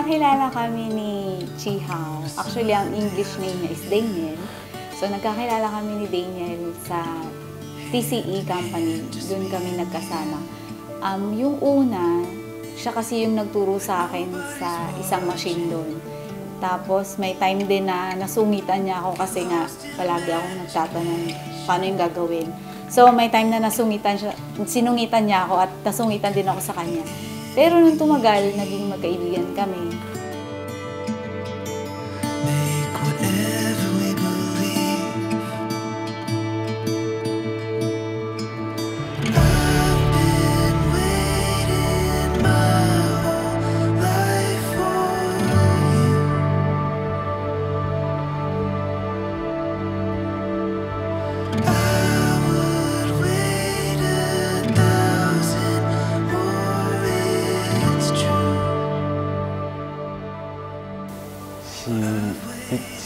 nagkakilala kami ni Chihao. Actually, ang English name niya is Daniel. So, nagkakilala kami ni Daniel sa TCE company. Doon kami nagkasama. Yung una, siya kasi yung nagturo sa akin sa isang machine doon. Tapos, may time din na nasungitan niya ako kasi nga palagi akong nagtatanong paano yung gagawin. So, may time na sinungitan niya ako at nasungitan din ako sa kanya. Pero nung tumagal, naging magkaibigan kami.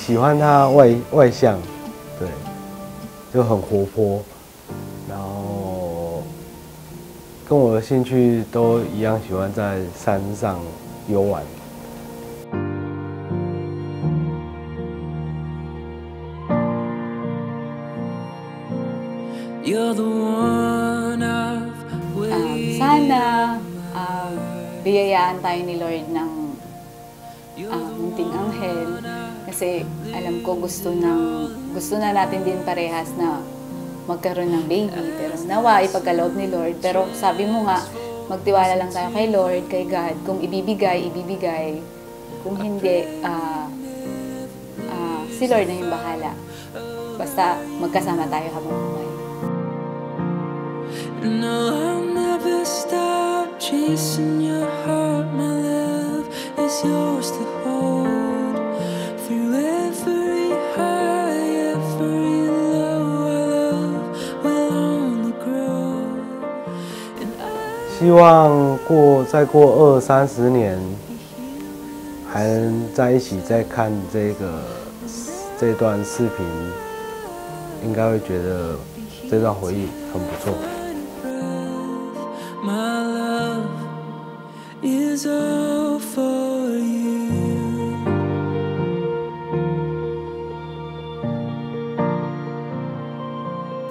喜欢他外向，对，就很活泼，然后跟我的兴趣都一样，喜欢在山上游玩。Sana biyayaan tayo ni Lord ng munting anghel. Kasi alam ko gusto na natin din parehas na magkaroon ng baby. Pero nawa, ipagkaloob ni Lord. Pero sabi mo nga, magtiwala lang tayo kay Lord, kay God. Kung ibibigay, ibibigay. Kung hindi, si Lord na yung bahala. Basta magkasama tayo habang buhay. No, I'll never stop chasing your heart. My love is yours to hold. Through every high, every low, our love will only grow. 希望再过20-30年，还能在一起再看这段视频，应该会觉得这段回忆很不错。My love is all for you.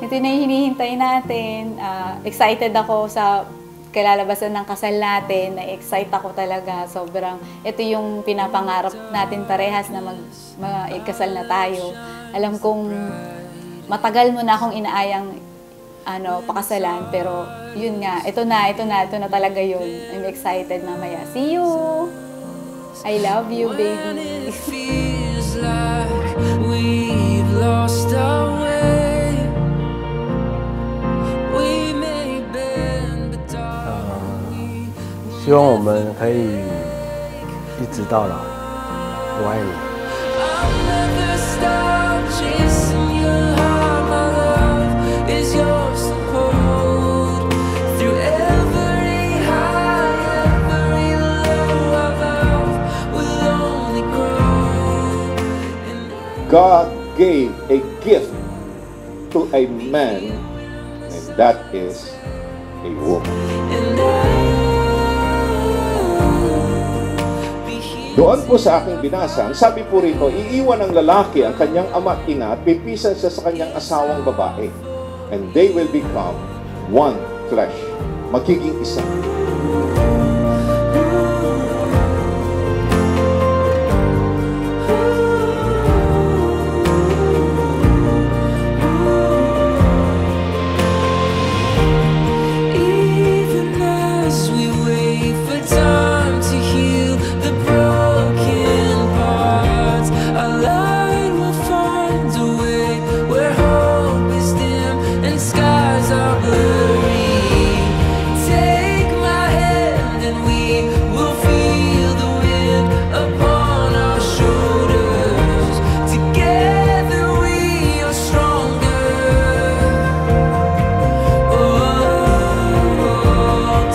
Ito na yung hinihintay natin. Excited ako sa kalalabasan ng kasal natin. Na-excite ako talaga. Sobrang, ito yung pinapangarap natin parehas na magkasal na tayo. Alam kong matagal mo na akong inaayang pakasalan, pero yun nga, ito na talaga yun. I'm excited mamaya. See you! I love you, baby! It feels like we've lost our way. We may bend, but darling, 希望我们可以一直到老。我爱你。I'll never stop chasing your heart. My love is yours to hold. Through every high, every low, our love will only grow. God gave a gift to a man, and that is a woman. Doon po sa aking binasa, ang sabi po rito, iiwan ng lalaki ang kanyang ama at ina at pipisan siya sa kanyang asawang babae. And they will become one flesh. Magiging isa. Even as we wait for time to heal the broken parts, our light will find a way where hope is dim and skies are blurry. Take my hand and we will feel the wind upon our shoulders. Together we are stronger. Oh,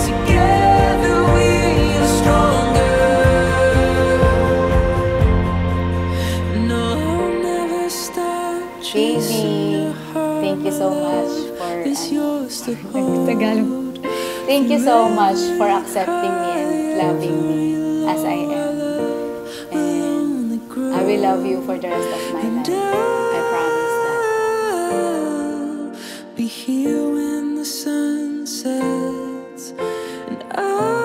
together we are stronger. No, I'll never stop chasing your heart. Thank you so much for It's yours to hold. Thank you so much for accepting me and loving me as I am. will love you for the rest of my life. I promise that. I'll be here when the sun sets, and I'll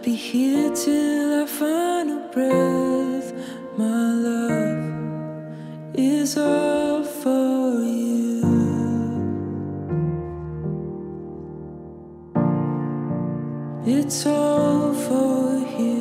be here till our final breath. My love is all for you. It's all for you.